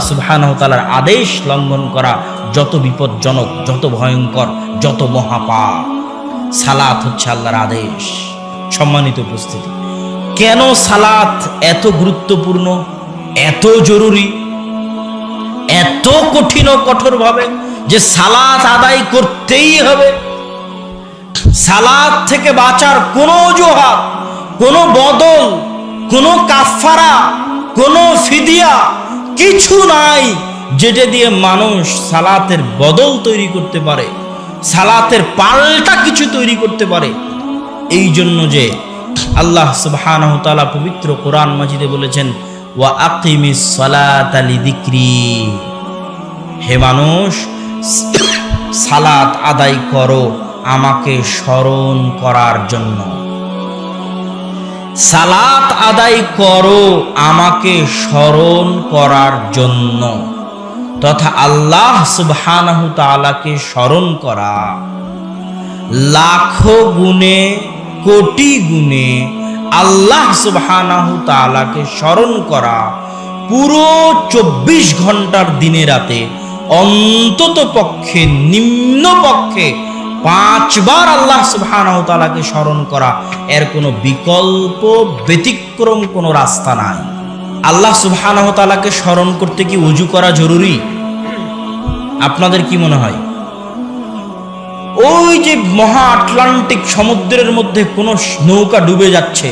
সুবহানাহু ওয়া তাআলার আদেশ লঙ্ঘন করা যত বিপজ্জনক, যত ভয়ঙ্কর, যত মহাপাপ। সালাত হচ্ছে আল্লাহর আদেশ। সম্মানিত উপস্থিতি, কেন সালাত এত গুরুত্বপূর্ণ, এত জরুরি, এত কঠিন ও কঠোরভাবে যে সালাত আদায় করতেই হবে? সালাত থেকে বাঁচার কোনো অজুহাত, কোনো বদল, কোনো কাফারা, কোনো ফিদিয়া কিছু নাই যেটা দিয়ে মানুষ সালাতের বদল তৈরি করতে পারে, সালাতের পাল্টা কিছু তৈরি করতে পারে। এই জন্য যে আল্লাহ সুবহানাহু ওয়া তাআলা পবিত্র কোরআন মাজিদে বলেছেন, ওয়া আকিমিস সালাতা লিযিকরি, হে মানুষ সালাত আদায় করো আমাকে স্মরণ করার জন্য। সালাত আদায় করো আমাকে স্মরণ করার জন্য, তথা আল্লাহ সুবহানাহু তাআলাকে স্মরণ করা লাখো গুণে, কোটি গুণে আল্লাহ সুবহানাহু তাআলাকে স্মরণ করা পুরো 24 ঘন্টার দিনে রাতে অন্তত পক্ষে, নিম্ন পক্ষে 5 বার আল্লাহ সুবহানাহু তাআলাকে স্মরণ করা, এর কোনো বিকল্প, ব্যতিক্রম কোনো রাস্তা নাই। আল্লাহ সুবহানাহু তাআলাকে স্মরণ করতে কি ওযু করা জরুরি? আপনাদের কি মনে হয়? ওই যে মহা আটলান্টিক সমুদ্রের মধ্যে কোনো নৌকা ডুবে যাচ্ছে,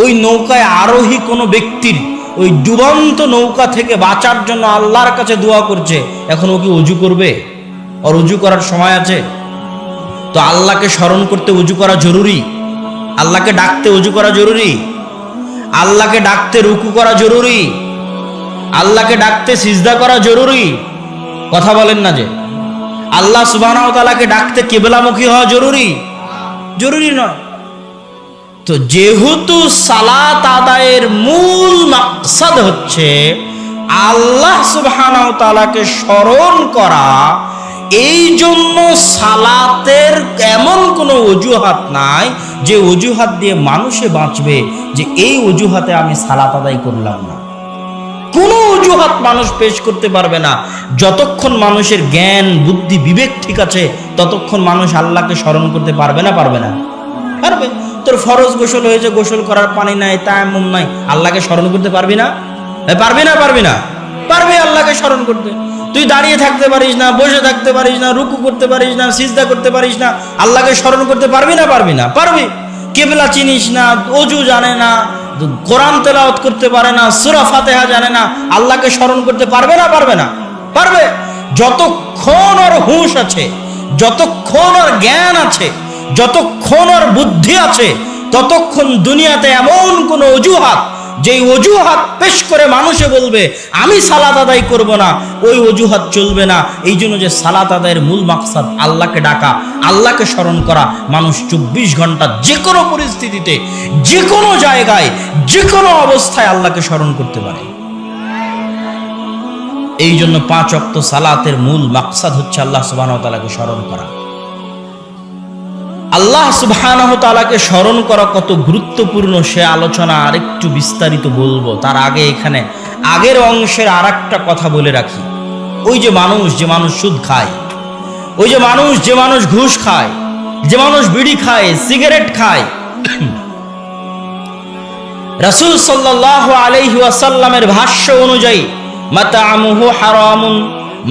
ওই নৌকায় আরোহী কোনো ব্যক্তির ওই ডুবন্ত নৌকা থেকে বাঁচার জন্য আল্লাহর কাছে দোয়া করছে, এখন ও কি ওযু করবে? ওর ওযু করার সময় আছে? তো আল্লাহকে স্মরণ করতে ওযু করা জরুরি, আল্লাহকে ডাকতে ওযু করা জরুরি, আল্লাহকে ডাকতে রুকু করা জরুরি, আল্লাহকে ডাকতে সিজদা করা জরুরি। কথা বলেন না যে আল্লাহ সুবহানাহু ওয়া তাআলাকে ডাকতে কিবলামুখী হওয়া জরুরি? জরুরি নয়। তো যেহেতু সালাত আদায়ের মূল মাকসাদ হচ্ছে আল্লাহ সুবহানাহু ওয়া তাআলাকে স্মরণ করা, এই জন্য সালাতের এমন কোনো অজুহাত নাই যে অজুহাত দিয়ে মানুষে বাঁচবে যে এই অজুহাতে আমি সালাত আদায় করলাম না। কোনো অজুহাত মানুষ পেশ করতে পারবে না। যতক্ষণ মানুষের জ্ঞান, বুদ্ধি, বিবেক ঠিক আছে, ততক্ষণ মানুষ আল্লাহকে স্মরণ করতে পারবে না? পারবে না? পারবে। তোর ফরজ গোসল হয়েছে, গোসল করার পানি নাই, তায়াম্মুম নাই, আল্লাহকে স্মরণ করতে পারবি না? পারবি না? পারবি না? পারবি আল্লাহকে স্মরণ করতে। তুই দাঁড়িয়ে থাকতে পারিস না, বসে থাকতে পারিস না, রুকু করতে পারিস না, সিজদা করতে পারিস না, আল্লাহকে স্মরণ করতে পারবি না? পারবি না? পারবি। কিবলা চিনিস না, ওযু জানে না, কোরআন তেলাওয়াত করতে পারে না, সূরা ফাতিহা জানে না, আল্লাহকে স্মরণ করতে পারবে না? পারবে না? পারবে। যতক্ষণ ওর হুঁশ আছে, যতক্ষণ ওর জ্ঞান আছে, যতক্ষণ ওর বুদ্ধি আছে, ততক্ষণ দুনিয়াতে এমন কোনো অজুহাত, যেই অজুহাত পেশ করে মানুষে বলবে আমি সালাত আদায় করব না, ওই অজুহাত চলবে না। এই জন্য যে সালাত আদায়ের মূল মাকসাদ আল্লাহকে ডাকা, আল্লাহকে স্মরণ করা, মানুষ 24 ঘন্টা যে কোনো পরিস্থিতিতে, যে কোনো জায়গায়, যে কোনো অবস্থায় আল্লাহকে স্মরণ করতে পারে। এই জন্য 5 ওয়াক্ত সালাতের মূল মাকসাদ হচ্ছে আল্লাহ সুবহানাহু ওয়া তাআলাকে স্মরণ করা। আল্লাহ সুবহানাহু ওয়া তাআলাকে স্মরণ করা কত গুরুত্বপূর্ণ সে আলোচনা আরেকটু বিস্তারিত বলবো। তার আগে এখানে আগের অংশের আরেকটা কথা বলে রাখি। ওই যে মানুষ সুদ খায়, ওই যে মানুষ ঘুষ খায়, যে মানুষ বিড়ি খায়, সিগারেট খায়, রাসূল সাল্লাল্লাহু আলাইহি ওয়াসাল্লামের ভাষ্য অনুযায়ী মাতা'মুহু হারামুন,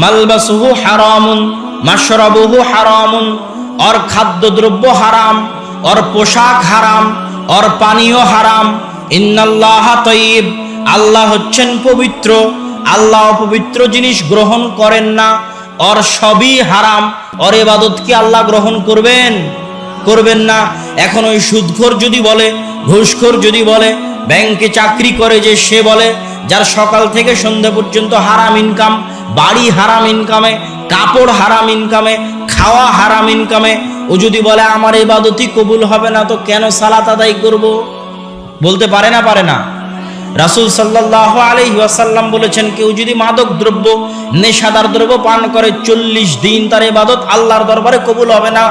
মালবাসুহু হারামুন, মাশরাবুহু হারামুন, और খাদ্যদ্রব্য হারাম, और পোশাক হারাম, और পানীয় হারাম। ইন্নাল্লাহ তাইয়্যিব, আল্লাহ হচ্ছেন পবিত্র, আল্লাহ পবিত্র জিনিস গ্রহণ করেন না, और সবই হারাম। और ইবাদত কি আল্লাহ গ্রহণ করবেন? করবেন না। এখন ওই সুদখোর যদি বলে, ঘুষখোর যদি বলে, ব্যাংকে চাকরি করে যে সে বলে, যার সকাল থেকে সন্ধ্যা পর্যন্ত হারাম ইনকাম, বাড়ি হারাম ইনকামে, কাপড় হারাম ইনকামে, খাওয়া হারাম ইনকামে, ও যদি বলে আমার ইবাদতই কবুল হবে না, তো কেন সালাত আদায় করব? বলতে পারে না? পারে না? রাসূল সাল্লাল্লাহু আলাইহি ওয়াসাল্লাম বলেছেন, কেউ যদি মাদক দ্রব্য, নেশাদার দ্রব্য পান করে 40 দিন তার ইবাদত আল্লাহর দরবারে কবুল হবে না।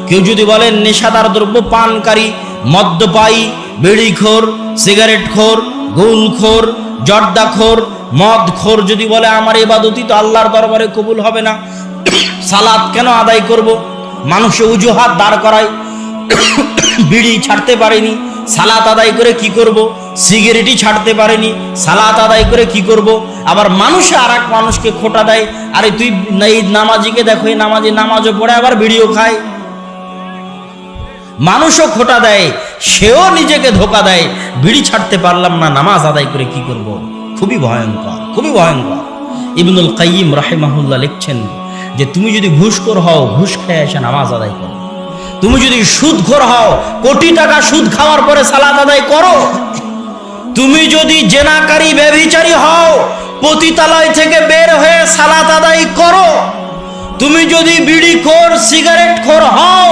কেউ যদি বলে নেশাদার দ্রব্য পানকারী, মদ্যপায়ী, বিড়িখোর, সিগারেটখোর, গুলখোর, জর্দাখোর, মদখোর যদি বলে আমার ইবাদতই তো আল্লাহর দরবারে কবুল হবে না, সালাত কেন আদায় করব? মানুষে অজুহাত দাঁড় করায়, বিড়ি ছাড়তে পারেনি, সালাত আদায় করে কি করব? সিগারেটই ছাড়তে পারেনি, সালাত আদায় করে কি করব? আবার মানুষে আর এক মানুষকে খোটা দেয়, আরে তুই এই নামাজিকে দেখো, এই নামাজও পড়ে আবার বিড়িও খায়। মানুষও খোটা দেয়, সেও নিজেকে ধোকা দেয়, বিড়ি ছাড়তে পারলাম না, নামাজ আদায় করে কি করব? খুবই ভয়ঙ্কর, খুবই ভয়ঙ্কর। ইবনুল কাইয়িম রাহিমাহুল্লাহ লিখছেন যে তুমি যদি ঘুষখোর হও, ঘুষ খেয়ে এসে নামাজ আদায় করো। তুমি যদি সুদখোর হও, কোটি টাকা সুদ খাওয়ার পরে সালাত আদায় করো। তুমি যদি জেনাকারী ব্যভিচারী হও, পতিতালয় থেকে বের হয়ে সালাত আদায় করো। তুমি যদি বিড়িখোর সিগারেটখোর হও,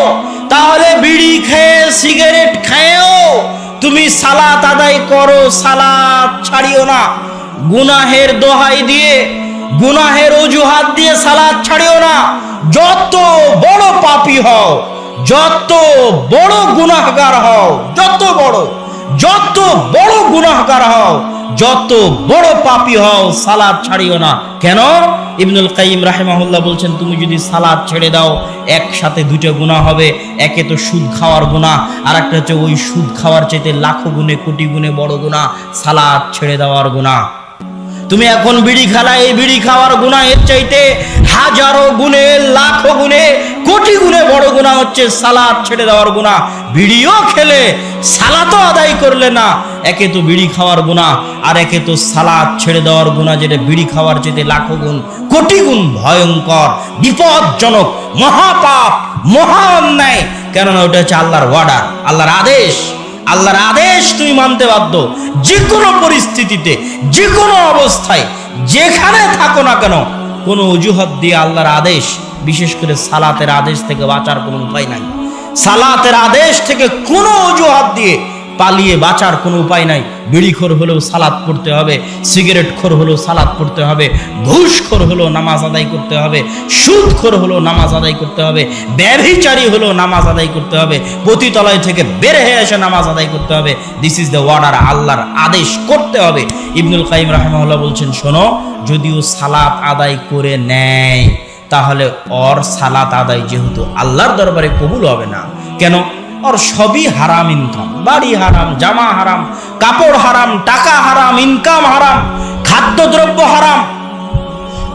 তাহলে বিড়ি খেয়ে সিগারেট খেয়েও তুমি সালাত আদায় করো, সালাত ছাড়িও না। গুনাহের দোহাই দিয়ে, গুনাহের অজুহাত দিয়ে সালাত ছাড়িও না। যত বড় পাপী হও, যত বড় গুনাহগার হও, যত বড় গুনাহগার হও, যত বড় পাপী হও, সালাত ছাড়িও না। কেন? ইবনুল কাইয়িম রাহিমাহুল্লাহ বলছেন তুমি যদি সালাত ছেড়ে দাও, একসাথে দুটো গুনাহ হবে। একে তো সুদ খাওয়ার গুনাহ, আর একটা হচ্ছে ওই সুদ খাওয়ার চাইতে লাখো গুণে কোটি গুণে বড় গুনাহ সালাত ছেড়ে দেওয়ার গুনাহ। তুমি এখন বিড়ি খালা, এই বিড়ি খাওয়ার গুনাহ এর চাইতে হাজারো গুণে, লাখো গুণে, কোটি গুণে বড় গুনাহ হচ্ছে সালাত ছেড়ে দেওয়ার গুনাহ। বিড়িও খেলে সালাতও আদায় করলে না, একে তো বিড়ি খাওয়ার গুনাহ, আর একে তো সালাত ছেড়ে দেওয়ার গুনাহ, যেটা বিড়ি খাওয়ার চাইতে লাখো গুণ, কোটি গুণ ভয়ঙ্কর, বিপজ্জনক, মহাপাপ, মহা অন্যায়। কেননা ওটা হচ্ছে আল্লাহর অর্ডার, আল্লাহর আদেশ। আল্লাহর আদেশ তুমি মানতে বাধ্য, যে কোনো পরিস্থিতিতে, যে কোনো অবস্থায়, যেখানে থাকো না কেন। কোনো অজুহাত দিয়ে আল্লাহর আদেশ, বিশেষ করে সালাতের আদেশ থেকে বাঁচার কোনো উপায় নাই। সালাতের আদেশ থেকে কোনো অজুহাত দিয়ে পালিয়ে বাঁচার কোনো উপায় নাই। বিড়িখোর হলেও সালাত পড়তে হবে, সিগারেটখোর হলেও সালাত পড়তে হবে, ঘুষখোর হলেও নামাজ আদায় করতে হবে, সুদখোর হলেও নামাজ আদায় করতে হবে, ব্যভিচারী হলেও নামাজ আদায় করতে হবে, পতিতালয় থেকে বের হয়ে এসে নামাজ আদায় করতে হবে। দিস ইজ দ্য অর্ডার, আল্লাহর আদেশ করতে হবে। ইবনুল কাইয়িম রাহিমাহুল্লাহ বলছেন শোনো, যদিও সালাত আদায় করে নেয়, তাহলে ওর সালাত আদায় যেহেতু আল্লাহর দরবারে কবুল হবে না। কেন? ওর সবই হারাম ইনকাম, বাড়ি হারাম, জামা হারাম, কাপড় হারাম, টাকা হারাম, ইনকাম হারাম, খাদ্যদ্রব্য হারাম,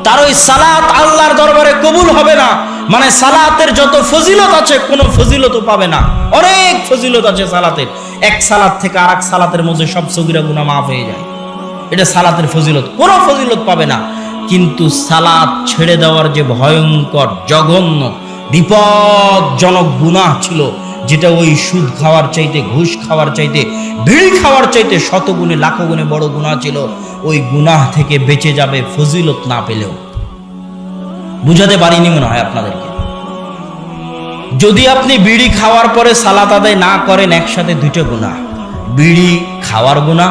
তার ওই সালাত আল্লাহর দরবারে কবুল হবে না। মানে সালাতের যত ফজিলত আছে কোনো ফজিলতও পাবে না। অনেক ফজিলত আছে সালাতের, এক সালাত থেকে আর এক সালাতের মধ্যে সব সগীরা গুনাহ মাফ হয়ে যায়, এটা সালাতের ফজিলত, কোনো ফজিলত পাবে না। কিন্তু সালাত ছেড়ে দেওয়ার যে ভয়ঙ্কর, জঘন্য, বিপজ্জনক গুনাহ ছিল, যেটা ওই সুদ খাওয়ার চাইতে, ঘুষ খাওয়ার চাইতে, বিড়ি খাওয়ার চাইতে শতগুণে লাখো গুণে বড় গুনাহ ছিল, ওই গুনাহ থেকে বেঁচে যাবে ফজিলত না পেলেও। বুঝাতে পারিনি মনে হয় আপনাদেরকে। যদি আপনি বিড়ি খাওয়ার পরে সালাত আদায় না করেন, একসাথে দুটো গুনাহ, বিড়ি খাওয়ার গুনাহ,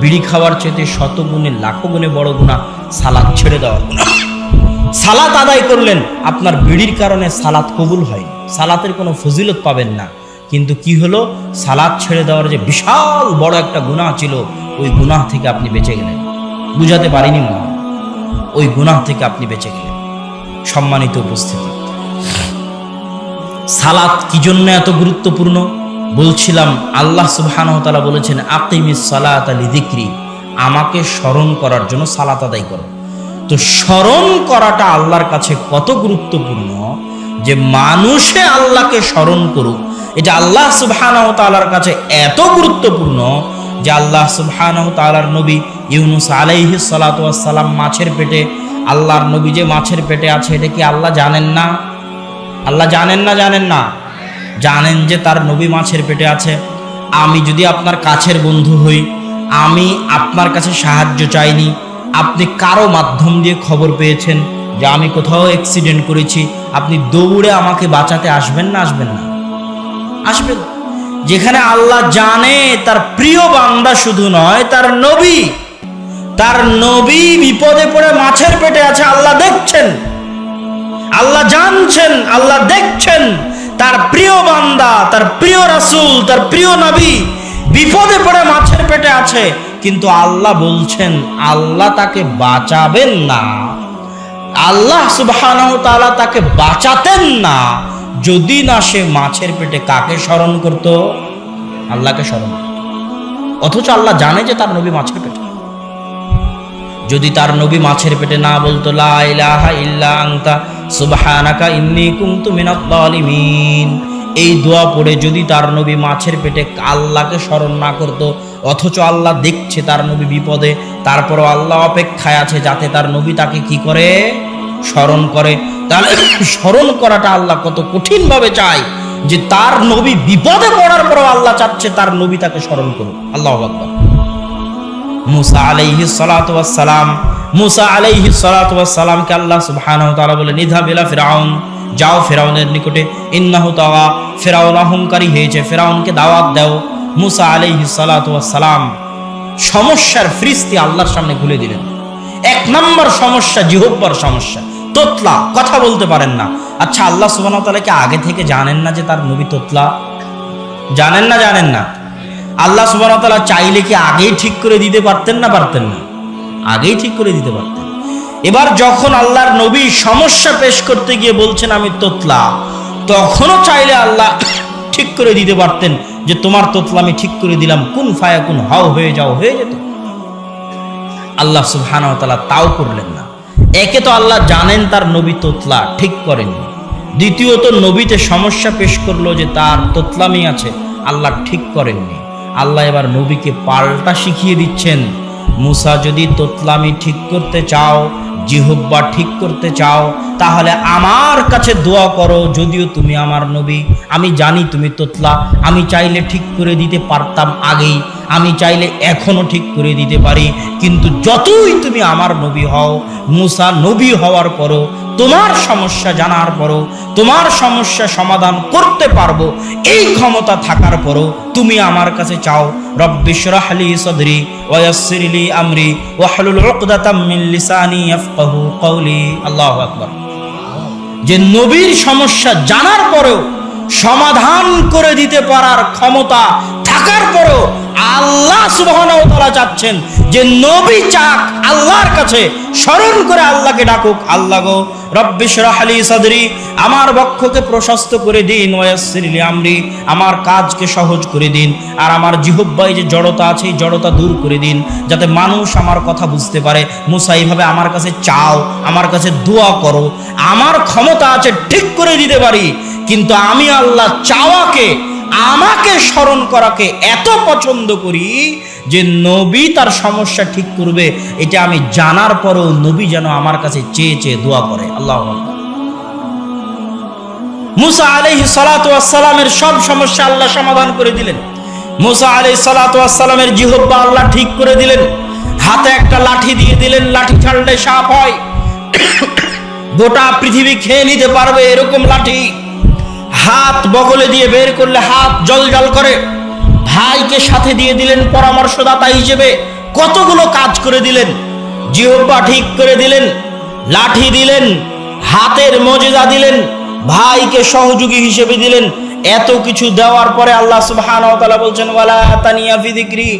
বিড়ি খাওয়ার চাইতে শতগুণে লাখো গুণে বড় গুনাহ সালাত ছেড়ে দেওয়ার গুনাহ। সালাত আদায় করলেন, আপনার বিড়ির কারণে সালাত কবুল হয়, সালাতের কোনো ফজিলত পাবেন না। কিন্তু কি হলো, সালাত ছেড়ে দেওয়ার যে বিশাল বড় একটা গুনাহ ছিল, ওই গুনাহ থেকে আপনি বেঁচে গেলেন। বুঝাতে পারিনি মনে হয়, ওই গুনাহ থেকে আপনি বেঁচে গেলেন। সম্মানিত উপস্থিতি, সালাত কি জন্য এত গুরুত্বপূর্ণ বলছিলাম। আল্লাহ সুবহানাহু ওয়া তাআলা বলেছেন আকিমিস সালাতা লিযিকরি, আমাকে স্মরণ করার জন্য সালাত আদায় করো। তো স্মরণ করাটা আল্লাহর কাছে কত গুরুত্বপূর্ণ যে মানুষে আল্লাহকে স্মরণ করুক, এটা আল্লাহ সুবহানাহু ওয়া তাআলার কাছে এত গুরুত্বপূর্ণ যে আল্লাহ সুবহানাহু ওয়া তাআলার নবী ইউনুস আলাইহিস সালাতু ওয়াস সালাম মাছের পেটে, আল্লাহর নবী যে মাছের পেটে আছে, এটা কি আল্লাহ জানেন না? আল্লাহ জানেন না? জানেন না? জানেন যে তার নবী মাছের পেটে আছে। আমি যদি আপনার কাছের বন্ধু হই, আমি আপনার কাছে সাহায্য চাইনি, আপনি কারো মাধ্যম দিয়ে খবর পেয়েছেন যে আমি কোথাও অ্যাক্সিডেন্ট করেছি, আপনি দৌড়ে আমাকে বাঁচাতে আসবেন না? আসবেন না? আসবেন। যেখানে আল্লাহ জানে তার প্রিয় বান্দা শুধু নয়, তার নবী বিপদে পড়ে মাছের পেটে আছে, আল্লাহ দেখছেন, আল্লাহ জানছেন, আল্লাহ দেখছেন তার প্রিয় বান্দা, তার প্রিয় রাসূল, তার প্রিয় নবী বিপদে পড়ে মাছের পেটে আছে, কিন্তু আল্লাহ বলছেন আল্লাহ তাকে বাঁচাবেন না, আল্লাহ সুবহানাহু ওয়া তাআলা তাকে বাঁচাতেন না যদি না সে মাছের পেটে কাকে স্মরণ করত? আল্লাহকে স্মরণ করত। অথচ আল্লাহ জানে যে তার নবী মাছের পেটে। যদি তার নবী মাছের পেটে না বলতো লা ইলাহা ইল্লা আনতা সুবহানাকা ইন্নী কুনতু মিনাজ জালিমিন, এই দোয়া পড়ে যদি তার নবী মাছের পেটে আল্লাহকে স্মরণ না করত, অথচ আল্লাহ দেখছে তার নবী বিপদে, তারপরও আল্লাহ অপেক্ষায় আছে যাতে তার নবী তাকে কি করে? স্মরণ করে। তাহলে স্মরণ করাটা আল্লাহ কত কঠিনভাবে চায় যে তার নবী বিপদে পড়ার পরও আল্লাহ চাচ্ছে তার নবী তাকে স্মরণ করুক। আল্লাহু আকবার। মুসা আলাইহিস সালাতু ওয়াস সালাম, মুসা আলাইহিস সালাতু ওয়াস সালামকে আল্লাহ সুবহানাহু ওয়া তাআলা বলে নিযহাব ইলা ফিরআউন, যাও ফিরআউনের নিকটে, ইন্নাহু তাওয়া, ফিরআউন অহংকারী হয়েছে, ফিরআউনকে দাওয়াত দাও। মুসা আলাইহিস সালাতু ওয়াস সালাম সমস্যার ফিরিস্তি আল্লাহর সামনে খুলে দিলেন। এক নম্বর সমস্যা জিহ্বার সমস্যা, তোতলা, কথা বলতে পারেন না। আচ্ছা, আল্লাহ সুবহানাহু ওয়া তাআলা কি আগে থেকে জানেন না যে তার নবী তোতলা? জানেন না? জানেন না? আল্লাহ সুবহানাহু ওয়া তাআলা চাইলে কি আগেই ঠিক করে দিতে পারতেন না? পারতেন না? আগেই ঠিক করে দিতে পারতেন। এবার যখন আল্লাহর নবী সমস্যা পেশ করতে গিয়ে বলছেন আমি তোতলা, তখনও চাইলে আল্লাহ ঠিক করে দিতে পারতেন যে তোমার তোতলা আমি ঠিক করে দিলাম, কুন ফায়াকুন, হাও হয়ে যাও, হয়ে যেত। আল্লাহ সুবহানাহু ওয়া তাআলা তাও করলেন না। একে তো আল্লাহ জানেন তার নবী তোতলা, ঠিক করেননি। দ্বিতীয়ত নবীতে সমস্যা পেশ করলো যে তার তোতলামি আছে, আল্লাহ ঠিক করেননি। আল্লাহ এবার নবীকে পাল্টা শিখিয়ে দিচ্ছেন, মুসা যদি তোতলামি ঠিক করতে চাও, জিহ্বা ঠিক করতে চাও, তাহলে আমার কাছে দোয়া করো। যদিও তুমি আমার নবী, আমি জানি তুমি তোতলা, আমি চাইলে ঠিক করে দিতে পারতাম আগেই, আমি চাইলে এখনো ঠিক করে দিতে পারি, কিন্তু যতই তুমি আমার নবী হও, মুসা নবী হওয়ার পরও, তোমার সমস্যা জানার পরও, তোমার সমস্যা সমাধান করতে পারবো এই ক্ষমতা থাকার পরও তুমি আমার কাছে চাও, রব্বি ইশরাহ লি সাদরি ওয়া ইয়াসসির লি আমরি ওয়াহলুল উকদাতাম মিন লিসানি ইয়াফকাহু কওলি। আল্লাহু আকবার। যে নবীর সমস্যা জানার পরেও সমাধান করে দিতে পারার ক্ষমতা থাকার পরেও আল্লাহ সুবহানাহু ওয়া তাআলা চাচ্ছেন যে নবী চাক আল্লাহর কাছে, স্মরণ করে আল্লাহকে ডাকুক, আল্লাহ গো রব্বি ইশরাহ লি সাদরি, আমার বক্ষকে প্রশস্ত করে দিন, ওয়া ইয়াসসির লি আমরি, আমার কাজকে সহজ করে দিন, আর আমার জিহ্বায় যে জড়তা আছে এই জড়তা দূর করে দিন, যাতে মানুষ আমার কথা বুঝতে পারে। মুসা এইভাবে আমার কাছে চাও, আমার কাছে দোয়া করো, আমার ক্ষমতা আছে ঠিক করে দিতে পারি, কিন্তু আমি আল্লাহ চাওয়াকে, আমাকে স্মরণ করাকে এত পছন্দ করি যে নবী তার সমস্যা ঠিক করবে এটা আমি জানার পরেও নবী যেন আমার কাছে চেয়ে চেয়ে দোয়া করে। আল্লাহু আকবার। মুসা আলাইহিস সালাতু ওয়াস সালামের সব সমস্যা আল্লাহ সমাধান করে দিলেন। মুসা আলাইহিস সালাতু ওয়াস সালামের জিহ্বা আল্লাহ ঠিক করে দিলেন, হাতে একটা লাঠি দিয়ে দিলেন, লাঠি ছাড়লে সাপ হয়, গোটা পৃথিবী খেয়ে নিতে পারবে এরকম লাঠি। হাত বগলে দিয়ে বের করলে হাত জলজল করে। ভাইকে সাথে দিয়ে দিলেন পরামর্শদাতা হিসেবে, কতগুলো কাজ করে দিলেন। জিহ্বা ঠিক করে দিলেন, লাঠি দিলেন, হাতের মজেদা দিলেন, ভাইকে সহযোগী হিসেবে দিলেন। এত কিছু দেওয়ার পরে আল্লাহ সুবহানাহু ওয়া তাআলা বলছেন ওয়ালা তানিয়া ফি যিকরি,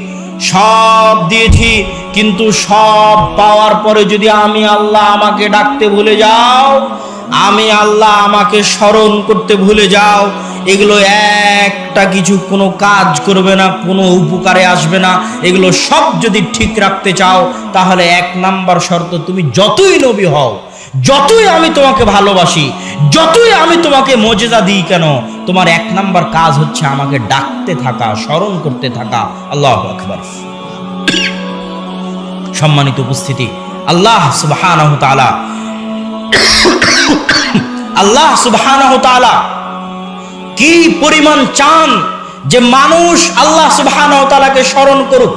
সব দিয়েছি, কিন্তু সব পাওয়ার পরে যদি আমি আল্লাহ আমাকে ডাকতে ভুলে যাও, আমি আল্লাহ আমাকে স্মরণ করতে ভুলে যাও, এগুলো একটা কিছু কোনো কাজ করবে না, কোনো উপকারে আসবে না। এগুলো সব যদি ঠিক রাখতে চাও তাহলে এক নাম্বার শর্ত, তুমি যতই নবী হও, যতই আমি তোমাকে ভালোবাসি, যতই আমি তোমাকে মজেজা দিই কেন, তোমার এক নাম্বার কাজ হচ্ছে আমাকে ডাকতে থাকা, স্মরণ করতে থাকা। আল্লাহু আকবার। সম্মানিত উপস্থিতি, আল্লাহ সুবহানাহু তাআলা আল্লাহ সুবহানাহু তাআলা কি পরিমাণ চান যে মানুষ আল্লাহ সুবহানাহু তাআলাকে স্মরণ করুক।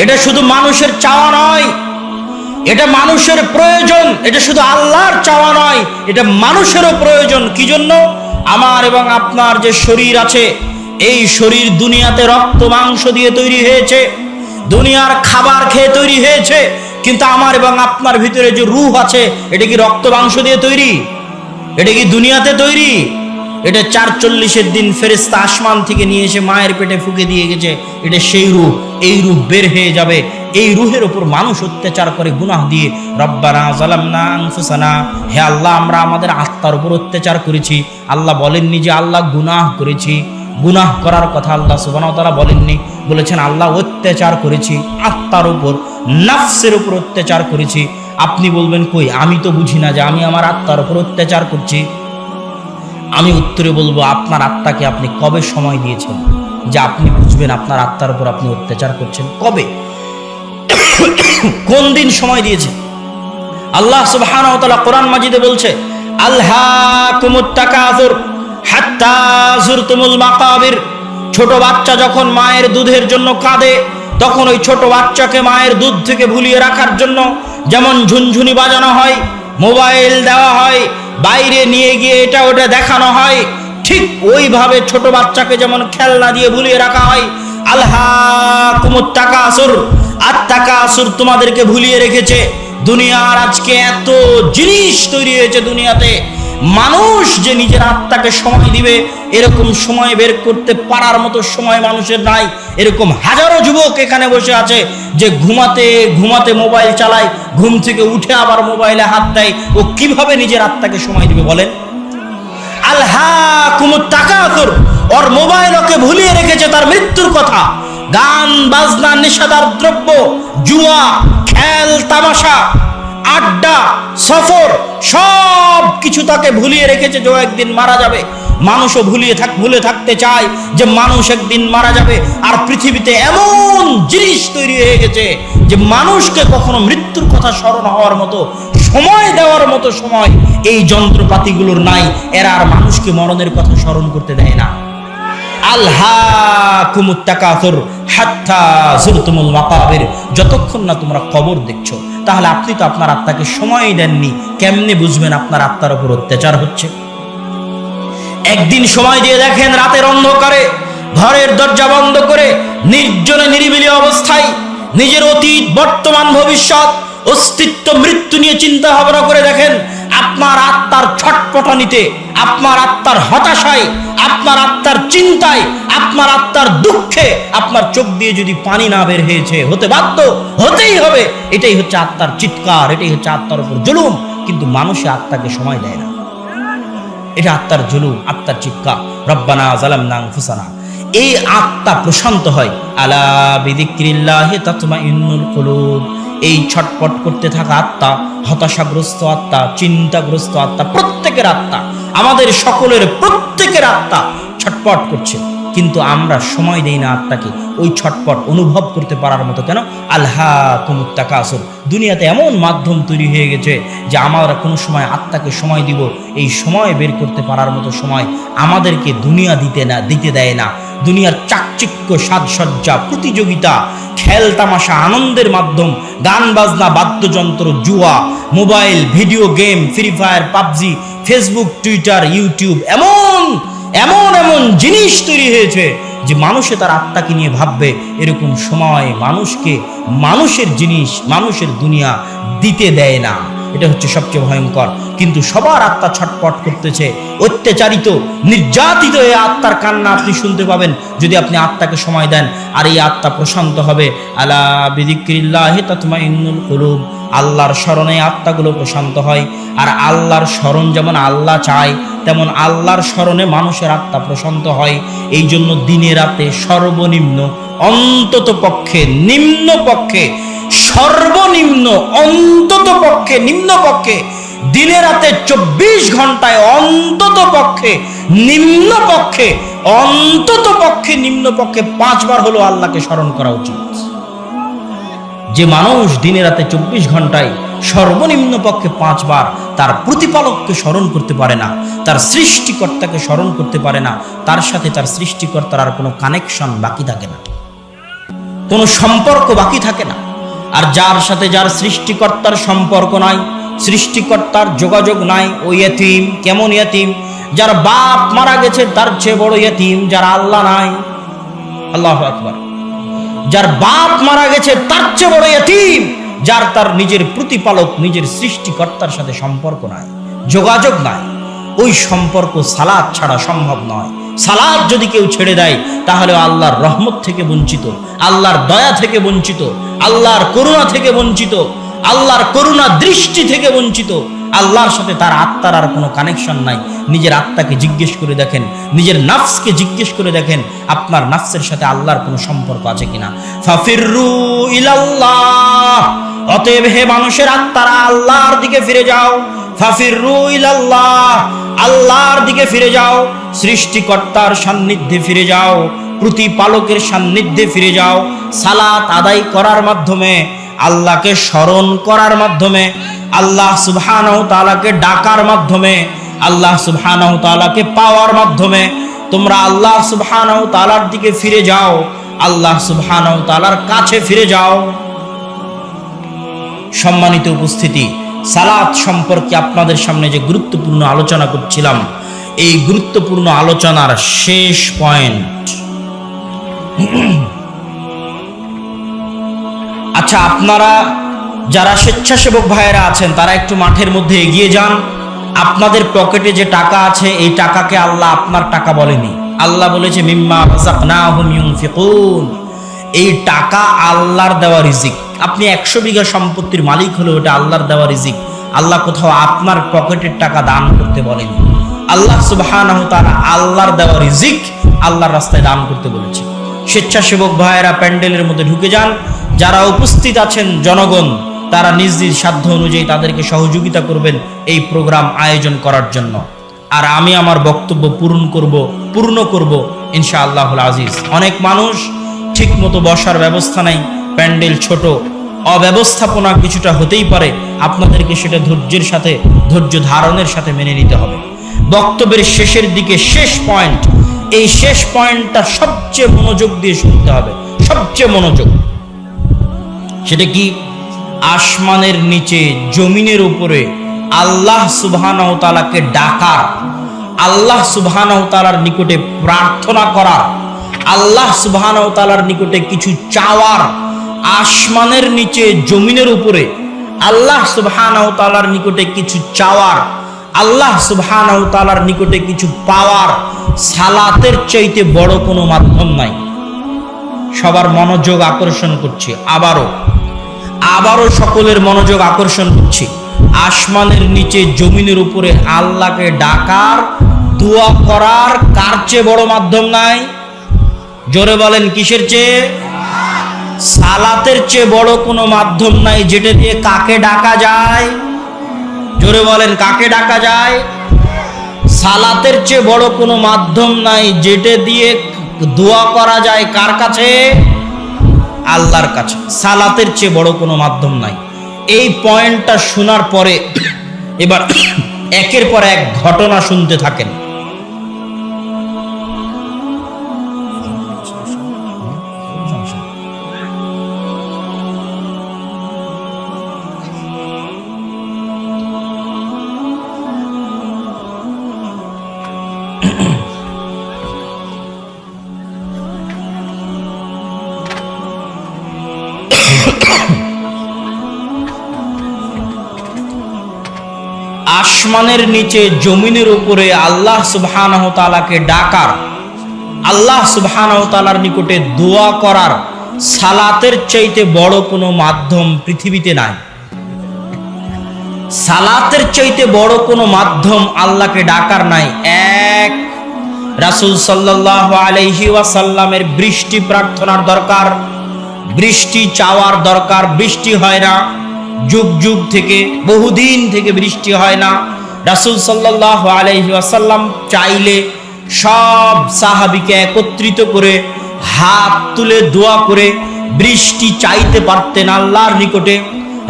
এটা শুধু মানুষের চাওয়া নয়, এটা মানুষের প্রয়োজন। এটা শুধু আল্লাহর চাওয়া নয়, এটা মানুষেরও প্রয়োজন। কি জন্য? আমার এবং আপনার যে শরীর আছে, এই শরীর দুনিয়াতে রক্ত মাংস দিয়ে তৈরি হয়েছে, দুনিয়ার খাবার খেয়ে তৈরি হয়েছে, কিন্তু আমার এবং আপনার ভিতরে যে রূহ আছে, এটা কি রক্ত মাংস দিয়ে তৈরি? এটা কি দুনিয়াতে তৈরি? এটা ৪৪-এর দিন ফেরেশতা আসমান থেকে নিয়ে এসে মায়ের পেটে ফুঁকে দিয়ে গেছে, এটা সেই রূহ। এই রূহ বের হয়ে যাবে। এই রূহের উপর মানুষ অত্যাচার করে গুনাহ দিয়ে, রব্বানা যালামনা আনফুসানা, হে আল্লাহ আমরা আমাদের আত্মার উপর অত্যাচার করেছি। আল্লাহ বলেননি যে আল্লাহ গুনাহ করেছি, গুনাহ করার কথা আল্লাহ সুবহানাহু ওয়া তাআলা বলেননি, বলেছেন আল্লাহ অত্যাচার করেছি আত্মার উপর, নাফসের উপর অত্যাচার করেছি। আপনি বলবেন কই, আমি তো বুঝি না যে আমি আমার আত্মার উপর অত্যাচার করছি। আমি উত্তরে বলবো, আপনার আত্মাকে আপনি কবে সময় দিয়েছেন যে আপনি বুঝবেন আপনার আত্মার উপর আপনি অত্যাচার করছেন? কবে, কোন দিন সময় দিয়েছে? আল্লাহ সুবহানাহু ওয়া তাআলা কোরআন মাজিদে বলছে, আলহাকুমুত তাকাসুর হাত্তা যুরতুমুল মাকাবির। ছোট বাচ্চা যখন মায়ের দুধের জন্য কাঁদে, তখন ওই ছোট বাচ্চাকে মায়ের দুধ থেকে ভুলিয়ে রাখার জন্য যেমন ঝুনঝুনি বাজানো হয়, মোবাইল দেওয়া হয়, বাইরে নিয়ে গিয়ে এটা ওটা দেখানো হয়, ঠিক ওইভাবে ছোট বাচ্চাকে যেমন খেলনা দিয়ে ভুলিয়ে রাখা হয়। আলহাকুমুত তাকাসুর, আত-তাকাসুর তোমাদেরকে ভুলিয়ে রেখেছে। দুনিয়ার আজকে এত জিনিস তৈরি হয়েছে দুনিয়াতে, মানুষ যে নিজের আত্মাকে সময় দিবে এরকম সময় বের করতে পারার মতো সময় মানুষের নাই। এরকম হাজারো যুবক এখানে বসে আছে যে ঘুমাতে ঘুমাতে মোবাইল চালায়, ঘুম থেকে উঠে আবার মোবাইলে হাত দেয়। ও কিভাবে নিজের আত্মাকে সময় দিবে বলেন? আলহাকুমুত তাকাসুর, ওর মোবাইল ওকে ভুলিয়ে রেখেছে তার মৃত্যুর কথা। গান বাজনা, নেশাদার দ্রব্য, জুয়া, খেল তামাশা, আড্ডা, সফর, সব কিছু তাকে ভুলিয়ে রেখেছে যে একদিন মারা যাবে। মানুষও ভুলে থাকতে চায় যে মানুষ একদিন মারা যাবে। আর পৃথিবীতে এমন জিনিস তৈরি হয়ে গেছে যে মানুষকে কখনো মৃত্যুর কথা স্মরণ হওয়ার মতো, সময় দেওয়ার মতো সময় এই যন্ত্রপাতিগুলোর নাই। এরা আর মানুষকে মরণের কথা স্মরণ করতে দেয় না। আলহাকুমুত তাকাসুর হাত্তা যুরতুমুল মাকাবির, যতক্ষণ না তোমরা কবর দেখছো। তাহলে আপনি তো আপনার আত্মাকে সময় দেননি, কেমনে বুঝবেন আপনার আত্মার উপর অত্যাচার হচ্ছে? একদিন সময় দিয়ে দেখেন, রাতের অন্ধকারে ঘরের দরজা বন্ধ করে নির্জনে নিরিবিলি অবস্থায় নিজের অতীত, বর্তমান, ভবিষ্যৎ, অস্তিত্ব, মৃত্যু নিয়ে চিন্তা ভাবনা করে দেখেন। আপনার আত্মার ছটপটানিতে, আপনার আত্মার হতাশায়, আপনার আত্মার চিন্তায়, আপনার আত্মার দুঃখে আপনার চোখ দিয়ে যদি পানি না বের হয়েছে, হতে বাধ্য, হতেই হবে। এটাই হচ্ছে আত্মার চিৎকার, এটাই হচ্ছে আত্মার উপর জুলুম। কিন্তু মানুষে আত্মাকে সময় দেয় না। এটা আত্মার জুলুম, আত্মার চিৎকার। রব্বানা যালামনা আনফুসানা। এই আত্মা প্রশান্ত হয়। আলা বিযিকরিল্লাহি তাতমাইন্নুল কুলুব। এই ছটপট করতে থাকা আত্মা, হতাশাগ্রস্ত আত্মা, চিন্তাগ্রস্ত আত্মা, প্রত্যেকের আত্মা, আমাদের সকলের প্রত্যেকের আত্মা ছটপট করছে, কিন্তু আমরা সময় দেই না আত্মাকে ওই ছটপট অনুভব করতে পারার মতো। কেন? আলহাকুমুত তাকাসুর। দুনিয়াতে এমন মাধ্যম তৈরি হয়ে গেছে যে আমরা কোনো সময় আত্মাকে সময় দিব, এই সময় বের করতে পারার মতো সময় আমাদেরকে দুনিয়া দিতে দেয় না। দুনিয়ার চাকচিক্য, সাজসজ্জা, প্রতিযোগিতা, খেল তামাশা, আনন্দের মাধ্যম, গান বাজনা, বাদ্যযন্ত্র, জুয়া, mobile, video game, free fire, PUBG, Facebook, Twitter, YouTube, এমন এমন এমন জিনিস তৈরি হয়েছে যে মানুষে তার আত্মাকে নিয়ে ভাববে, এরকম সময় মানুষকে মানুষের জিনিস, মানুষের দুনিয়া দিতে দেয় না। এটা হচ্ছে সবচেয়ে ভয়ঙ্কর। কিন্তু সবার আত্মা ছটপট করতেছে, অত্যাচারিত, নির্যাতিত এই আত্মার কান্না আপনি শুনতে পাবেন যদি আপনি আত্মাকে সময় দেন। আর এই আত্মা প্রশান্ত হবে। আলা বিযিকরিল্লাহি তাতমাইন্নুল কুলুব। আল্লাহর স্মরণে আত্মাগুলো প্রশান্ত হয়। আর আল্লাহর স্মরণ যেমন আল্লাহ চায়, তেমন আল্লাহর স্মরণে মানুষের আত্মা প্রশান্ত হয়। এই জন্য দিনে রাতে সর্বনিম্ন, অন্তত পক্ষে, নিম্ন পক্ষে, সর্বনিম্ন, অন্তত পক্ষে, নিম্ন পক্ষে দিনে রাতে 24 ঘন্টায় অন্তত পক্ষে, নিম্ন পক্ষে, অন্তত পক্ষে, নিম্ন পক্ষে 5 বার হলো আল্লাহকে স্মরণ করা উচিত। যে মানুষ দিনে রাতে 24 ঘন্টায় সর্বনিম্ন পক্ষে 5 বার তার প্রতিপালককে স্মরণ করতে পারে না, তার সৃষ্টিকর্তাকে স্মরণ করতে পারে না, তার সাথে তার সৃষ্টিকর্তার আর কোনো কানেকশন বাকি থাকে না, কোনো সম্পর্ক বাকি থাকে না। আর যার সাথে যার সৃষ্টিকর্তার সম্পর্ক নাই, সৃষ্টিকর্তার যোগাযোগ নাই, ওই ইয়তীম। কেমন ইয়তীম? যার বাপ মারা গেছে তার চেয়ে বড় ইয়তীম যার আল্লাহ নাই। আল্লাহু আকবার। যার বাপ মারা গেছে তার চেয়ে বড় ইয়তীম যার তার নিজের প্রতিপালক, নিজের সৃষ্টিকর্তার সাথে সম্পর্ক নাই, যোগাযোগ নাই। ওই সম্পর্ক সালাত ছাড়া সম্ভব নয়। সালাত যদি কেউ ছেড়ে দেয় তাহলে আল্লাহর রহমত থেকে বঞ্চিত, আল্লাহর দয়া থেকে বঞ্চিত, আল্লাহর করুণা থেকে বঞ্চিত, আল্লাহর করুণা দৃষ্টি থেকে বঞ্চিত। আল্লাহর সাথে তার আত্মার আর কোনো কানেকশন নাই। নিজের আত্মাকে জিজ্ঞেস করে দেখেন, নিজের নাফসকে জিজ্ঞেস করে দেখেন, আপনার নাফসের সাথে আল্লাহর কোনো সম্পর্ক আছে কিনা। ফাফিররু ইলাল্লাহ, অতএব হে মানুষের আত্মারা আল্লাহর দিকে ফিরে যাও। ফাফিররু ইলাল্লাহ, আল্লাহর দিকে ফিরে যাও, সৃষ্টিকর্তার সান্নিধ্যে ফিরে যাও, প্রতিপালকের সান্নিধ্যে ফিরে যাও। সালাত আদায় করার মাধ্যমে, আল্লাহকে স্মরণ করার মাধ্যমে, আল্লাহ সুবহানাহু তাআলাকে ডাকার মাধ্যমে, আল্লাহ সুবহানাহু তাআলাকে পাওয়ার মাধ্যমে তোমরা আল্লাহ সুবহানাহু তাআলার দিকে ফিরে যাও, আল্লাহ সুবহানাহু তাআলার কাছে ফিরে যাও। সম্মানিত উপস্থিতি, সালাত সম্পর্কে আপনাদের সামনে যে গুরুত্বপূর্ণ আলোচনা করছিলাম, এই গুরুত্বপূর্ণ আলোচনার শেষ পয়েন্ট। আচ্ছা, আপনারা যারা স্বেচ্ছাসেবক ভাইয়েরা আছেন তারা একটু মাঠের মধ্যে এগিয়ে যান। আপনাদের পকেটে যে টাকা আছে এই টাকাকে আল্লাহ আপনার টাকা বলেনি, আল্লাহ বলেছে মিম্মা রাযাকনাহুম ইউনফিকুন। এই টাকা আল্লাহর দেওয়া রিজিক। আপনি 100 বিঘা সম্পত্তির মালিক হলে ওটা আল্লাহর দেওয়া রিজিক। আল্লাহ কোথাও আপনার পকেটের টাকা দান করতে বলেনি। আল্লাহ সুবহানাহু তাআলা আল্লাহর দেওয়া রিজিক আল্লাহর রাস্তায় দান করতে বলেছে। স্বেচ্ছাসেবক ভাইয়েরা প্যান্ডেলের মধ্যে ঢুকে যান। যারা উপস্থিত আছেন জনগণ, তারা নিজ নিজ সাধ্য অনুযায়ী তাদেরকে সহযোগিতা করবেন এই প্রোগ্রাম আয়োজন করার জন্য। আর আমি আমার বক্তব্য পূর্ণ করব ইনশাআল্লাহুল আজিজ। অনেক মানুষ ঠিক মতো বসার ব্যবস্থা নাই, প্যান্ডেল ছোট, অব্যবস্থাপনা কিছুটা হতেই পারে। আপনাদেরকে সেটা ধৈর্য ধারণের সাথে মেনে নিতে হবে। বক্তব্যের শেষের দিকে শেষ পয়েন্ট, এই শেষ পয়েন্টটা সবচেয়ে মনোযোগ দিয়ে শুনতে হবে, সবচেয়ে মনোযোগ। সেটা কি? আসমানের নিচে জমিনের উপরে আল্লাহ সুবহানাহু তাআলাকে ডাকার, আল্লাহ সুবহানাহু তাআলার নিকটে প্রার্থনা করার, আল্লাহ সুবহানাহু তাআলার নিকটে কিছু চাওয়ার। আসমানের নিচে জমিনের উপরে আল্লাহ সুবহানাহু তাআলার নিকটে কিছু চাওয়ার, আল্লাহ সুবহানাহু তাআলার নিকটে কিছু পাওয়ার সালাতের চাইতে বড় কোনো মাধ্যম নাই। সবার মনোযোগ আকর্ষণ করছি, আবারও সকলের মনোযোগ আকর্ষণ করছি। আসমানের নিচে জমিনের উপরে আল্লাহকে ডাকার, দোয়া করার কার চেয়ে বড় মাধ্যম নাই? জোরে বলেন, কিসের চেয়ে? সালাতের চেয়ে বড় কোনো মাধ্যম নাই যেটা দিয়ে কাকে ডাকা যায়। জোরে বলেন, কাকে ডাকা যায়? সালাতের চেয়ে বড় কোনো মাধ্যম নাই যেটা দিয়ে দোয়া করা যায় কার কাছে? আল্লাহর কাছে। সালাতের চেয়ে বড় কোনো মাধ্যম নাই। এই পয়েন্টটা শোনার পরে এবার একের পর এক ঘটনা শুনতে থাকেন। আসমানের নিচে জমিনের উপরে আল্লাহ সুবহানাহু তাআলাকে ডাকার, আল্লাহ সুবহানাহু তাআলার নিকটে দোয়া করার সালাতের চাইতে বড় কোনো মাধ্যম পৃথিবীতে নাই। সালাতের চাইতে বড় কোনো মাধ্যম আল্লাহকে ডাকার নাই। এক, রাসূল সাল্লাল্লাহু আলাইহি ওয়াসাল্লামের বৃষ্টি প্রার্থনার দরকার, বৃষ্টি চাওয়ার দরকার। বৃষ্টি হয় না, যুগ যুগ থেকে, বহুদিন থেকে বৃষ্টি হয় না। রাসূল সাল্লাল্লাহু আলাইহি ওয়াসাল্লাম চাইলে সব সাহাবীকে একত্রিত করে হাত তুলে দোয়া করে বৃষ্টি চাইতে পারতেন আল্লাহর নিকটে।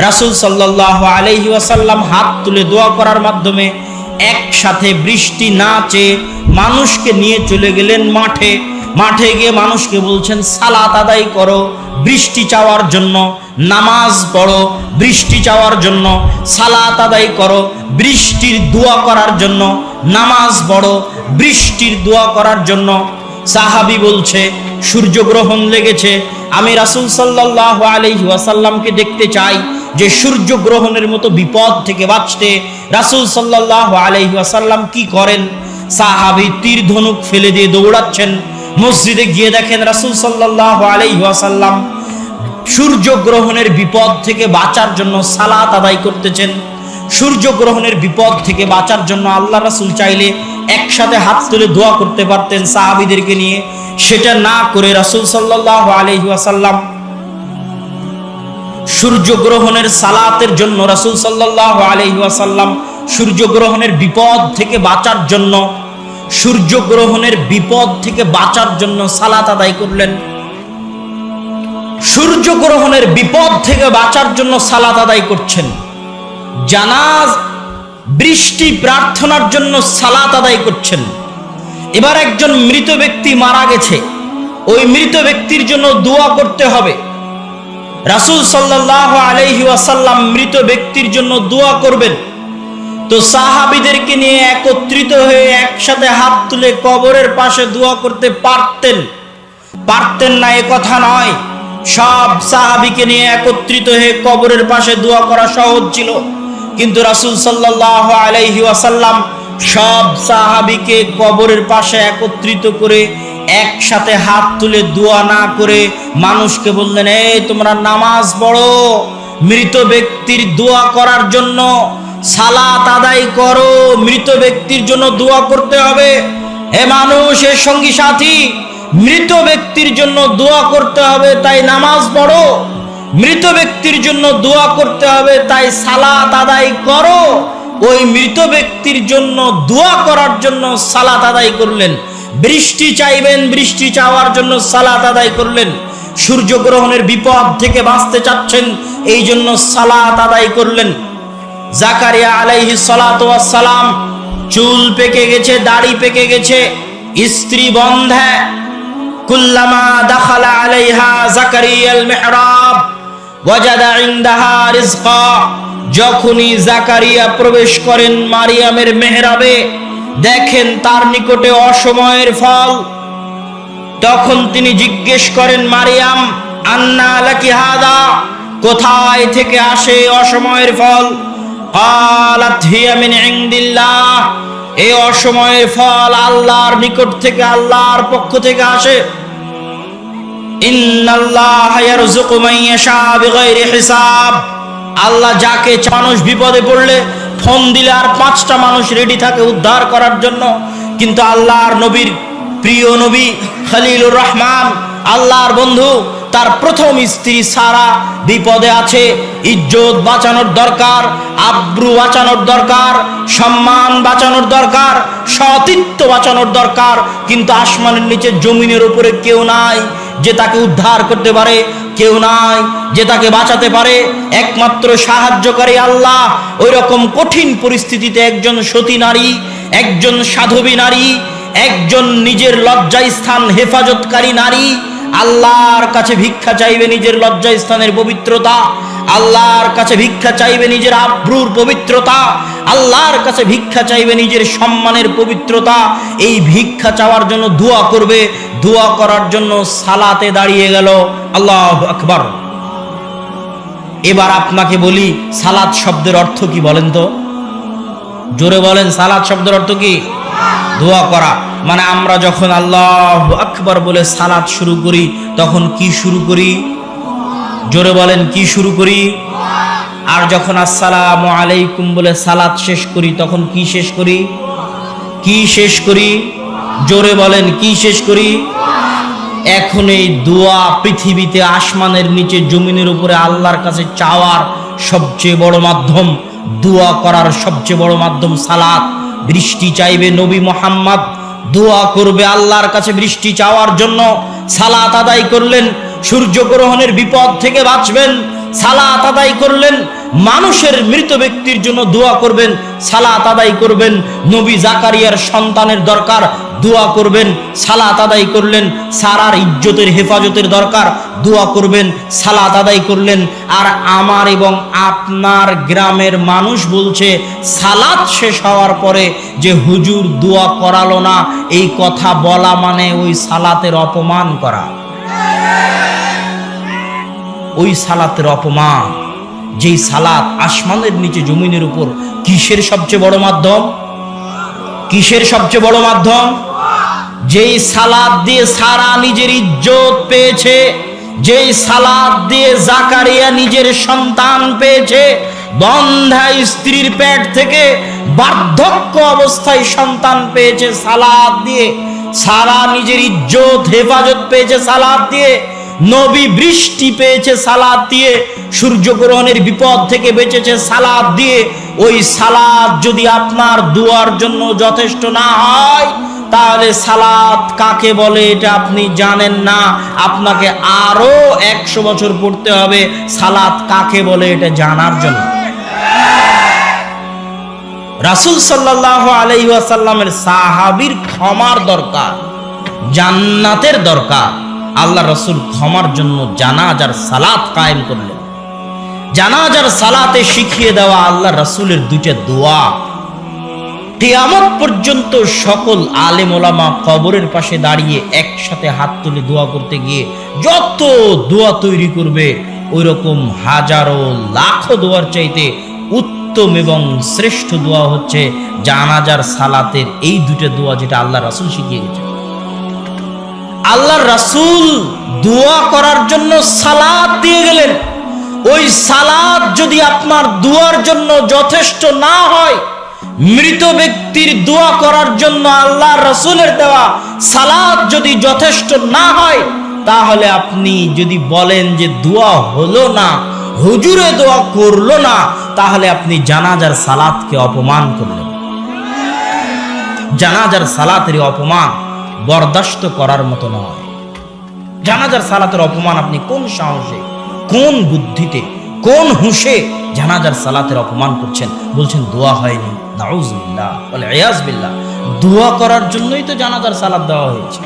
রাসূল সাল্লাল্লাহু আলাইহি ওয়াসাল্লাম হাত তুলে দোয়া করার মাধ্যমে একসাথে বৃষ্টি না চেয়ে মানুষকে নিয়ে চলে গেলেন মাঠে। মাঠে গিয়ে মানুষকে বলছেন সালাত আদায় করো বৃষ্টি চাওয়ার জন্য, নামাজ পড়ো বৃষ্টি চাওয়ার জন্য, সালাত আদায় করো বৃষ্টির দোয়া করার জন্য, নামাজ পড়ো বৃষ্টির দোয়া করার জন্য। সাহাবী বলছে সূর্যগ্রহণ লেগেছে, আমি রাসূল সাল্লাল্লাহু আলাইহি ওয়াসাল্লামকে দেখতে চাই যে সূর্যগ্রহণের মতো বিপদ থেকে বাঁচতে রাসূল সাল্লাল্লাহু আলাইহি ওয়াসাল্লাম কি করেন। সাহাবী তীর ধনুক ফেলে দিয়ে দৌড়াচ্ছেন। মসজিদে গিয়ে দেখেন রাসূল সাল্লাল্লাহু আলাইহি ওয়াসাল্লাম সূর্যগ্রহণের বিপদ থেকে বাঁচার জন্য সালাত আদায় করতেছেন। সূর্যগ্রহণের বিপদ থেকে বাঁচার জন্য আল্লাহ রাসূল চাইলে একসাথে হাত তুলে দোয়া করতে পারতেন সাহাবীদেরকে নিয়ে, সেটা না করে রাসূল সাল্লাল্লাহু আলাইহি ওয়াসাল্লাম সূর্যগ্রহণের সালাতের জন্য রাসূল সাল্লাল্লাহু আলাইহি ওয়াসাল্লাম সূর্যগ্রহণের বিপদ থেকে বাঁচার জন্য সূর্যগ্রহণের বিপদ থেকে বাঁচার জন্য সালাত আদায় করলেন। সূর্যগ্রহণের বিপদ থেকে বাঁচার জন্য সালাত আদায় করছেন, জানাজ বৃষ্টি প্রার্থনার জন্য সালাত আদায় করছেন। এবার একজন মৃত ব্যক্তি মারা গেছে, ওই মৃত ব্যক্তির জন্য দোয়া করতে হবে। রাসূল সাল্লাল্লাহু আলাইহি ওয়াসাল্লাম মৃত ব্যক্তির জন্য দোয়া করবেন, তো সাহাবীদেরকে নিয়ে একত্রিত হয়ে একসাথে হাত তুলে কবরের পাশে দোয়া করতে পারতেন না এ কথা নয়। সব সাহাবীকে নিয়ে একত্রিত হয়ে কবরের পাশে দোয়া করা সহজ ছিল, কিন্তু রাসূল সাল্লাল্লাহু আলাইহি ওয়াসাল্লাম সব সাহাবীকে কবরের পাশে একত্রিত করে একসাথে হাত তুলে দোয়া না করে মানুষকে বললেন, এই তোমরা নামাজ পড়ো, মৃত ব্যক্তির দোয়া করার জন্য সালাত আদায় করো, মৃত ব্যক্তির জন্য দোয়া করতে হবে। হে মানুষ, হে সঙ্গী সাথী, মৃত ব্যক্তির জন্য দোয়া করতে হবে, তাই নামাজ পড়ো। মৃত ব্যক্তির জন্য দোয়া করতে হবে, তাই সালাত আদায় করো। ওই মৃত ব্যক্তির জন্য দোয়া করার জন্য সালাত আদায় করলেন। বৃষ্টি চাইবেন, বৃষ্টি চাওয়ার জন্য সালাত আদায় করলেন। সূর্যগ্রহণের বিপদ থেকে বাঁচতে চাচ্ছেন, এই জন্য সালাত আদায় করলেন। জাকারিয়া আলাইহিস সালাতু ওয়াস সালাম চুল পেকে গেছে, দাড়ি পেকে গেছে, স্ত্রী বন্ধা। কুল্লামা দাখালা আলাইহা জাকারিয়াল মিহরাব ওয়াজাদা ইনদাহা রিজকা, যখনই জাকারিয়া প্রবেশ করেন মারিয়ামের মেহরাবে, দেখেন তার নিকটে অসময়ের ফল। তখন তিনি জিজ্ঞেস করেন, মারিয়াম আন্না লাকি হাদা, কোথায় থেকে আসে অসময়ের ফল? ক্বালাত হিয়া মিন ইনদিল্লাহ, এই অসময়ের ফল আল্লাহর নিকট থেকে, আল্লাহর পক্ষ থেকে আসে। ইন্নাল্লাহা ইয়ারযুকু মান ইয়াশা বিগাইরি হিসাব, আল্লাহ যাকে মানুষ বিপদে পড়লে ফোন দিলে আর 5টা মানুষ রেডি থাকে উদ্ধার করার জন্য, কিন্তু আল্লাহর নবীর প্রিয় নবী খলিলুর রহমান, আল্লাহর বন্ধু, তার প্রথম স্ত্রী সারা বিপদে আছে। ইজ্জত বাঁচানোর দরকার, আব্রু বাঁচানোর দরকার, সম্মান বাঁচানোর দরকার, সতীত্ব বাঁচানোর দরকার, কিন্তু আসমানের নিচে জমিনের উপরে কেউ নাই যে তাকে উদ্ধার করতে পারে, কেউ নাই যে তাকে বাঁচাতে পারে, একমাত্র সাহায্যকারী আল্লাহ। ওই রকম কঠিন পরিস্থিতিতে একজন সতী নারী, একজন সাধবী নারী, একজন নিজের লজ্জাস্থান হেফাজতকারী নারী আল্লাহর কাছে ভিক্ষা চাইবে নিজের লজ্জাস্থানের পবিত্রতা, আল্লাহর কাছে ভিক্ষা চাইবে নিজের আব্রুর পবিত্রতা, আল্লাহর কাছে ভিক্ষা চাইবে নিজের সম্মানের পবিত্রতা। এই ভিক্ষা চাওয়ার জন্য দোয়া করবে, দোয়া করার জন্য সালাতে দাঁড়িয়ে গেল। আল্লাহু আকবার। এবার আপনাকে বলি, সালাত শব্দের অর্থ কি বলেন তো? জোরে বলেন, সালাত শব্দের অর্থ কি? দোয়া করা। মানে আমরা যখন আল্লাহু আকবার বলে সালাত শুরু করি, তখন কি শুরু করি? জোরে বলেন, কি শুরু করি? আর যখন আসসালামু আলাইকুম বলে সালাত শেষ করি, তখন কি শেষ করি? কি শেষ করি? জোরে বলেন, কি শেষ করি? এখন এই দোয়া পৃথিবীতে আসমানের নিচে জমিনের উপরে আল্লাহর কাছে চাওয়ার সবচেয়ে বড় মাধ্যম, দোয়া করার সবচেয়ে বড় মাধ্যম সালাত। বৃষ্টি চাইবে নবী মুহাম্মদ, দোয়া করবে আল্লাহর কাছে বৃষ্টি চাওয়ার জন্য, সালাত আদায় করলেন। সূর্যগ্রহণের বিপদ থেকে বাঁচবেন, সালাত আদায় করলেন। মানুষের মৃত ব্যক্তির জন্য দোয়া করবেন, সালাত আদায় করবেন। নবী জাকারিয়ার সন্তানের দরকার, দোয়া করবেন, সালাত আদায় করলেন। সারার ইজ্জতের হেফাজতের দরকার, দোয়া করবেন, সালাত আদায় করলেন। আর আমার এবং আপনার গ্রামের মানুষ বলছে সালাত শেষ হওয়ার পরে যে হুজুর দোয়া করালো না, এই কথা বলা মানে ওই সালাতের অপমান করা, ওই সালাতের অপমান। যেই সালাত আসমানের নিচে জমিনের উপর কিসের সবচেয়ে বড় মাধ্যম? কিসের সবচেয়ে বড় মাধ্যম? যেই সালাত দিয়ে সারা নিজের ইজ্জত পেয়েছে, যেই সালাত দিয়ে জাকারিয়া নিজের সন্তান পেয়েছে, বন্ধা স্ত্রীর পেট থেকে বার্ধক্য অবস্থায় সন্তান পেয়েছে সালাত দিয়ে, সারা নিজের ইজ্জত হেফাজত পেয়েছে সালাত দিয়ে, নবী বৃষ্টি পেয়েছে সালাত দিয়ে, সূর্যগ্রহণের বিপদ থেকে বেঁচেছে সালাত দিয়ে। ওই সালাত যদি আপনার দুয়ার জন্য যথেষ্ট না হয়, তাহলে সালাত কাকে বলে এটা আপনি জানেন না। আপনাকে আরো 100 বছর পড়তে হবে সালাত কাকে বলে এটা জানার জন্য। রাসূল সাল্লাল্লাহু আলাইহি ওয়াসাল্লামের সাহাবীর ক্ষমার দরকার, জান্নাতের দরকার। আল্লাহ রাসূল ক্ষমার জন্য জানাজার সালাত কায়েম করলেন। জানাজার সালাতে শিখিয়ে দেওয়া আল্লাহ রাসূলের দুইটা দোয়া, কিয়ামত পর্যন্ত সকল আলেম ওলামা কবরের পাশে দাঁড়িয়ে একসাথে হাত তুলে দোয়া করতে গিয়ে যত দোয়া তৈরি করবে, ওই রকম হাজারো লাখো দোয়ার চাইতে উত্তম এবং শ্রেষ্ঠ দোয়া হচ্ছে জানাজার সালাতের এই দুটো দোয়া, যেটা আল্লাহ রাসূল শিখিয়ে গেছেন। আল্লাহর রাসূল দোয়া করার জন্য সালাত দিয়ে গেলেন। ওই সালাত যদি আপনার দোয়ার জন্য যথেষ্ট না হয়, মৃত ব্যক্তির দোয়া করার জন্য আল্লাহর রাসূলের দেওয়া সালাত যদি যথেষ্ট না হয়, তাহলে আপনি যদি বলেন যে দোয়া হলো না, হুজুরে দোয়া করলো না, তাহলে আপনি জানাজার সালাতকে অপমান করলেন। জানাজার সালাতের অপমান বরদাস্ত করার মতো নয়। জানাজার সালাতের অপমান আপনি কোন সাহসে, কোন বুদ্ধিতে, কোন হুঁশে জানাজার সালাতের অপমান করছেন? বলছেন দোয়া হয়নি। নাউযুবিল্লাহ ওয়াল ইয়াজ বিল্লাহ। দোয়া করার জন্যই তো জানাজার সালাত দেওয়া হয়েছে।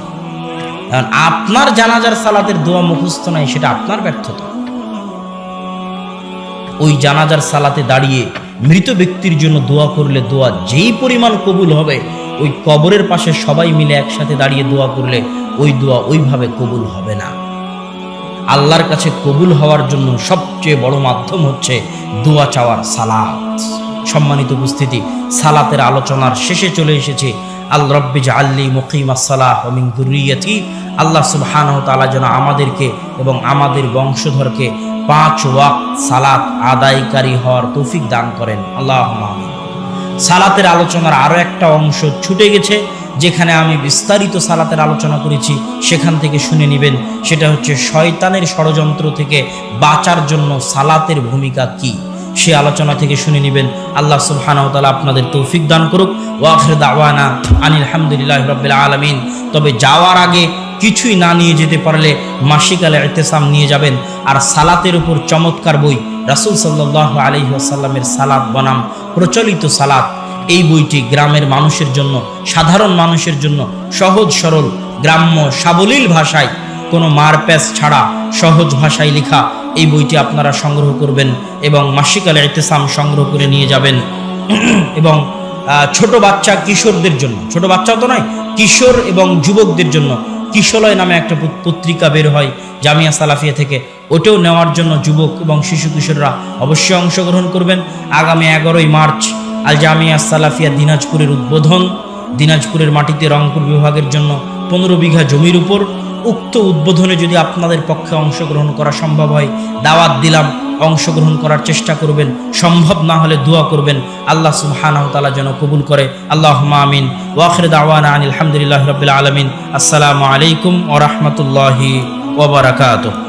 কারণ আপনার জানাজার সালাতের দোয়া মুখস্থ নাই, সেটা আপনার ব্যর্থতা। ওই জানাজার সালাতে দাঁড়িয়ে মৃত ব্যক্তির জন্য দোয়া করলে দোয়া যেই পরিমাণ কবুল হবে, ওই কবরের পাশে সবাই মিলে একসাথে দাঁড়িয়ে দোয়া করলে ওই দোয়া ওইভাবে কবুল হবে না। আল্লাহর কাছে কবুল হওয়ার জন্য সবচেয়ে বড় মাধ্যম হচ্ছে দোয়া চাওয়ার সালাত। সম্মানিত উপস্থিতি, সালাতের আলোচনার শেষে চলে এসেছে। আল্লাহ রব্বি জাআলনি মুকিমাস সালাহ ওয়া মিন যুররিয়াতি। আল্লাহ সুবহানাহু ওয়া তাআলা যেন আমাদেরকে এবং আমাদের বংশধরকে 5 ওয়াক্ত সালাত আদায়কারী হওয়ার তৌফিক দান করেন। আল্লাহুম্মা আমিন। সালাতের আলোচনার আরো একটা অংশ ছুটে গেছে, যেখানে আমি বিস্তারিত সালাতের আলোচনা করেছি, সেখান থেকে শুনে নেবেন। সেটা হচ্ছে শয়তানের ষড়যন্ত্র থেকে বাঁচার জন্য সালাতের ভূমিকা কি, সে আলোচনা থেকে শুনে নেবেন। আল্লাহ সুবহানাহু ওয়া তাআলা আপনাদের তৌফিক দান করুক। ওয়া আখিরু দাওয়ানা আনিল হামদুলিল্লাহি রাব্বিল আলামিন। তবে যাওয়ার আগে কিছুই না নিয়ে যেতে পারলে মাসিক আল ইতিসাম নিয়ে যাবেন। আর সালাতের উপর চমৎকার বই রাসূল সাল্লাল্লাহু আলাইহি ওয়াসাল্লামের সালাত বনাম প্রচলিত সালাত, এই বইটি গ্রামের মানুষের জন্য, সাধারণ মানুষের জন্য সহজ সরল গ্রাম্য সাবলীল ভাষায়, কোনো মারপ্যাচ ছাড়া সহজ ভাষায় লেখা এই বইটি আপনারা সংগ্রহ করবেন এবং মাসিক আল ইতিসাম সংগ্রহ করে নিয়ে যাবেন। এবং ছোট বাচ্চা কিশোরদের জন্য, ছোট বাচ্চাও তো নয়, কিশোর এবং যুবকদের জন্য কিশোলয় নামে একটা পত্রিকা বের হয় জামিয়া সালাফিয়া থেকে, ওটাও নেওয়ার জন্য যুবক এবং শিশু কিশোররা অবশ্যই অংশগ্রহণ করবেন। আগামী 11ই মার্চ আল জামিয়া সালাফিয়া দিনাজপুরের উদ্বোধন। দিনাজপুরের মাটিতে রংপুর বিভাগের জন্য 15 বিঘা জমির উপর। উক্ত উদ্বোধনে যদি আপনাদের পক্ষে অংশগ্রহণ করা সম্ভব হয়, দাওয়াত দিলাম, অংশগ্রহণ করার চেষ্টা করবেন। সম্ভব না হলে দোয়া করবেন আল্লাহ সুবহানাহু ওয়া তাআলা যেন কবুল করে। আল্লাহুম্মা আমিন। ওয়া আখিরু দাওয়ানা আনিল হামদুলিল্লাহি রাব্বিল আলামিন। আসসালামু আলাইকুম ওয়া রাহমাতুল্লাহি ওয়া বারাকাতুহু।